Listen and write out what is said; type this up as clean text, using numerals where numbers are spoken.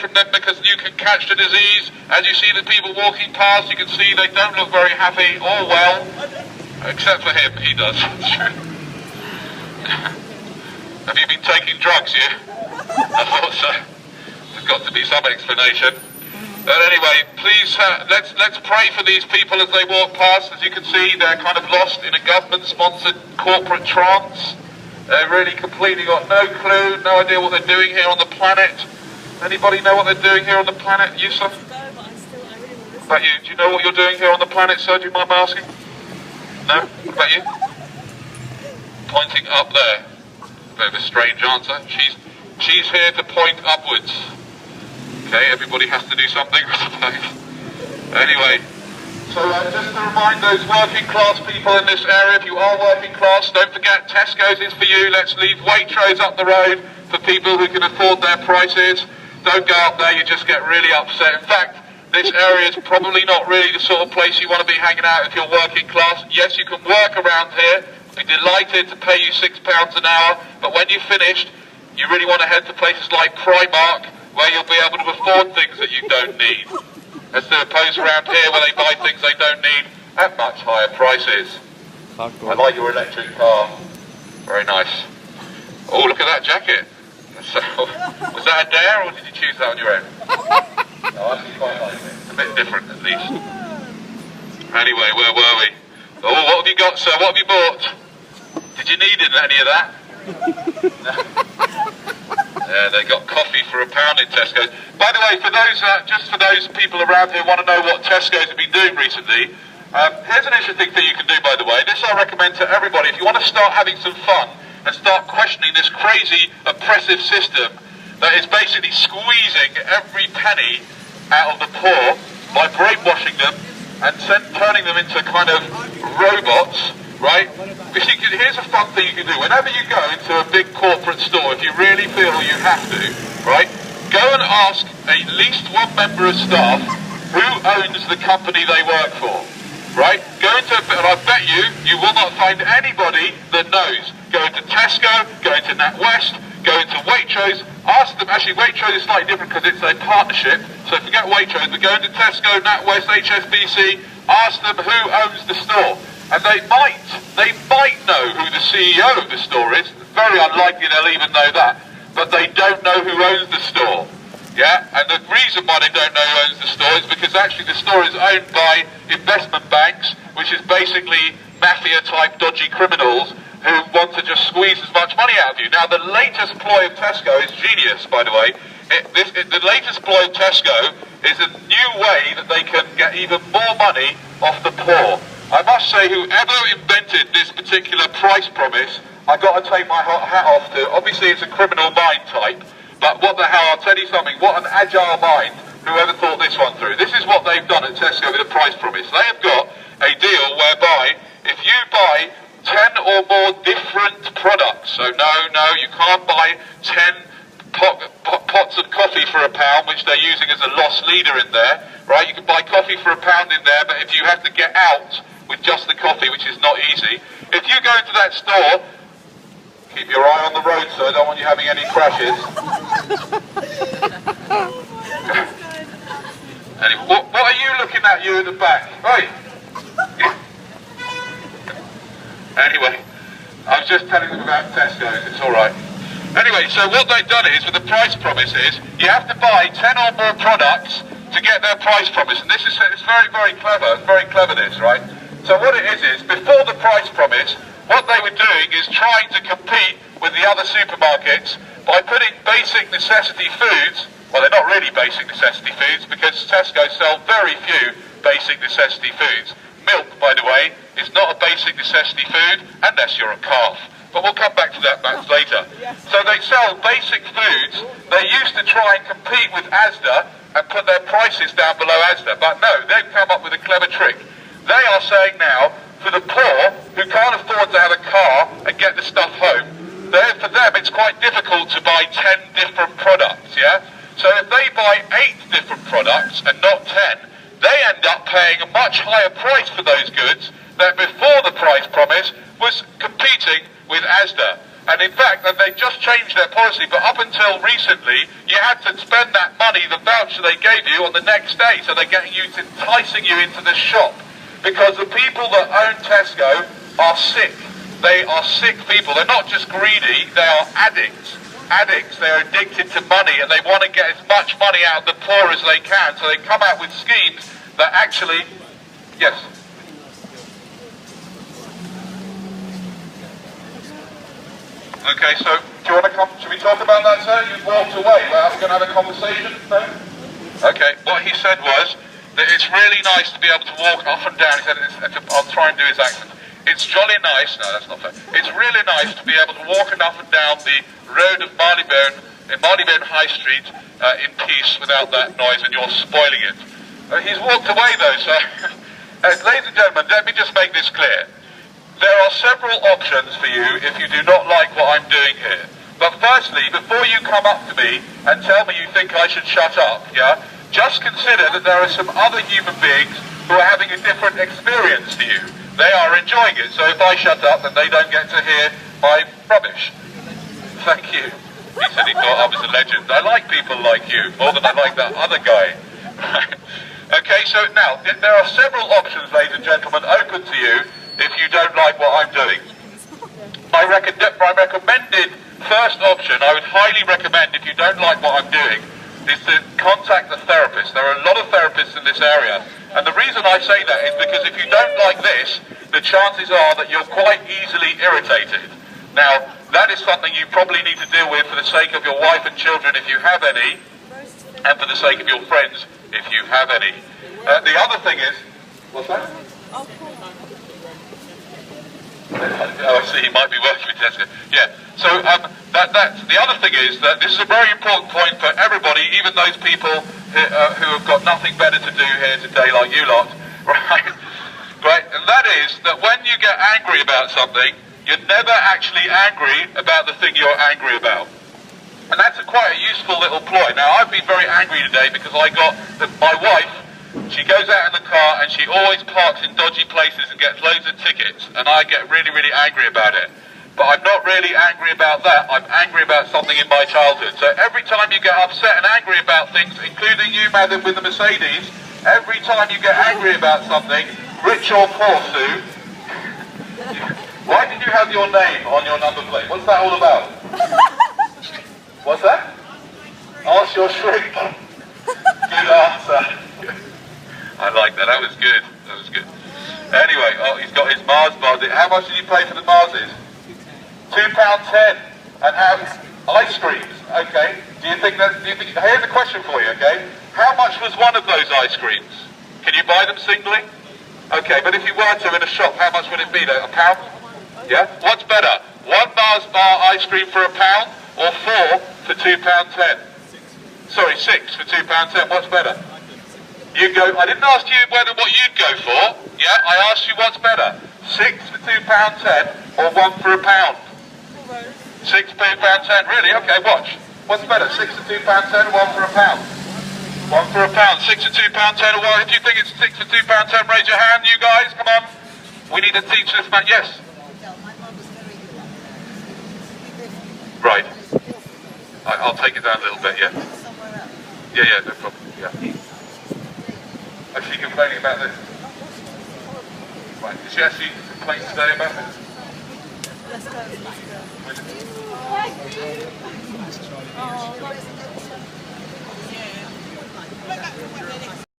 from them because you can catch the disease. As you see the people walking past, you can see they don't look very happy or well. Except for him, he does. Have you been taking drugs, you? I thought so. There's got to be some explanation. But anyway, please, let's pray for these people as they walk past. As you can see, they're kind of lost in a government-sponsored corporate trance. They're really completely got no clue, no idea what they're doing here on the planet. Anybody know what they're doing here on the planet, Yusuf? No, but I really want to listen. About you? Do you know what you're doing here on the planet, sir? Do you mind me asking? No? What about you? Pointing up there. Bit of a strange answer. She's here to point upwards. Okay, everybody has to do something, I suppose. Anyway, so just to remind those working class people in this area, if you are working class, don't forget Tesco's is for you. Let's leave Waitrose up the road for people who can afford their prices. Don't go up there, you just get really upset. In fact, this area is probably not really the sort of place you want to be hanging out if you're working class. Yes, you can work around here. I'd be delighted to pay you £6 an hour, but when you've finished, you really want to head to places like Primark, where you'll be able to afford things that you don't need, as opposed around here where they buy things they don't need at much higher prices. I like your electric car. Very nice. Oh, look at that jacket. So, was that a dare, or did you choose that on your own? No, I actually quite like it. It's a bit different, at least. Anyway, where were we? Oh, what have you got, sir? What have you bought? Did you need any of that? No. Yeah, they got coffee for £1 in Tesco's. By the way, for those, just for those people around here who want to know what Tesco's have been doing recently, here's an interesting thing you can do, by the way. This I recommend to everybody. If you want to start having some fun and start questioning this crazy, oppressive system that is basically squeezing every penny out of the poor by brainwashing them and turning them into kind of robots, right? Because here's a fun thing you can do. Whenever you go into a big corporate store, if you really feel you have to, right, go and ask at least one member of staff who owns the company they work for, right? Go into, and I bet you will not find anybody that knows. Go into Tesco, go into NatWest, go into Waitrose, ask them. Actually, Waitrose is slightly different because it's a partnership, so forget Waitrose, but go into Tesco, NatWest, HSBC, ask them who owns the store. And they might know who the CEO of the store is. Very unlikely they'll even know that. But they don't know who owns the store. Yeah? And the reason why they don't know who owns the store is because actually the store is owned by investment banks, which is basically mafia-type dodgy criminals who want to just squeeze as much money out of you. Now, the latest ploy of Tesco is genius, by the way. The latest ploy of Tesco is a new way that they can get even more money off the poor. I must say, whoever invented this particular price promise, I've got to take my hat off to. Obviously, it's a criminal mind type, but what the hell, I'll tell you something, what an agile mind, whoever thought this one through. This is what they've done at Tesco with a price promise. They have got a deal whereby if you buy 10 or more different products, so no, you can't buy 10 pots of coffee for £1, which they're using as a loss leader in there, right? You can buy coffee for £1 in there, but if you have to get out with just the coffee, which is not easy. If you go into that store, keep your eye on the road, sir, I don't want you having any crashes. Anyway, what are you looking at, you in the back? Hey! Anyway, I was just telling them about Tesco's, it's alright. Anyway, so what they've done is, with the price promise is, you have to buy 10 or more products to get their price promise. And this is, it's very, very clever. It's very clever, this, right? So what it is before the price promise, what they were doing is trying to compete with the other supermarkets by putting basic necessity foods, well, they're not really basic necessity foods because Tesco sell very few basic necessity foods. Milk, by the way, is not a basic necessity food unless you're a calf. But we'll come back to that later. So they sell basic foods. They used to try and compete with Asda and put their prices down below Asda. But no, they've come up with a clever trick. They are saying now, for the poor who can't afford to have a car and get the stuff home, for them it's quite difficult to buy 10 different products, yeah? So if they buy 8 different products and not 10, they end up paying a much higher price for those goods that before the price promise was competing with Asda. And in fact, they just changed their policy, but up until recently, you had to spend that money, the voucher they gave you, on the next day. So they're enticing you into the shop. Because the people that own Tesco are sick. They are sick people. They're not just greedy, they are addicts. Addicts, they're addicted to money, and they want to get as much money out of the poor as they can. So they come out with schemes that actually... Yes? Okay, so do you want to come? Should we talk about that, sir? You walked away. We're going to have a conversation? No? Okay, what he said was that it's really nice to be able to walk up and down. He said, I'll try and do his accent. It's jolly nice. No, that's not fair. It's really nice to be able to walk up and down the road of Marylebone High Street in peace without that noise, and you're spoiling it. He's walked away, though, so... ladies and gentlemen, let me just make this clear. There are several options for you if you do not like what I'm doing here. But firstly, before you come up to me and tell me you think I should shut up, yeah, just consider that there are some other human beings who are having a different experience to you. They are enjoying it, so if I shut up, then they don't get to hear my rubbish. Thank you. He said he thought I was a legend. I like people like you, more than I like that other guy. Okay, so now, there are several options, ladies and gentlemen, open to you if you don't like what I'm doing. My recommended first option, I would highly recommend if you don't like what I'm doing, is to contact a therapist. There are a lot of therapists in this area. And the reason I say that is because if you don't like this, the chances are that you're quite easily irritated. Now, that is something you probably need to deal with for the sake of your wife and children if you have any, and for the sake of your friends if you have any. The other thing is... What's that? Oh, I see, he might be working with Tesco. Yeah, so the other thing is that this is a very important point for everybody, even those people who have got nothing better to do here today like you lot, right? Right, and that is that when you get angry about something, you're never actually angry about the thing you're angry about. And that's quite a useful little ploy. Now, I've been very angry today because I got my wife. She goes out in the car and she always parks in dodgy places and gets loads of tickets, and I get really, really angry about it. But I'm not really angry about that. I'm angry about something in my childhood. So every time you get upset and angry about things, including you, madam, with the Mercedes, every time you get angry about something, rich or poor, Sue, why did you have your name on your number plate? What's that all about? What's that? Ask your shrink. Good answer. I like that. That was good. That was good. Anyway, oh, he's got his Mars bars. How much did you pay for the Marses? £2.10. And have ice creams. Okay. Here's a question for you, okay? How much was one of those ice creams? Can you buy them singly? Okay, but if you were to in a shop, how much would it be though? £1? Yeah? What's better? One Mars bar ice cream for £1 or 4 for £2.10? Sorry, 6 for £2.10. What's better? You go, I didn't ask you what you'd go for. Yeah, I asked you what's better. 6 for £2.10 or 1 for £1? 6 for £2.10, really? Okay, watch. What's better, 6 for £2.10 or 1 for £1? 1 for £1. 6 for £2.10 or 1. If you think it's 6 for £2.10, raise your hand, you guys, come on. We need to teach this man, yes. Right. I'll take it down a little bit, yeah. Yeah, no problem, yeah. Is she complaining about this? Right, is she actually complaining today about this? Let's go.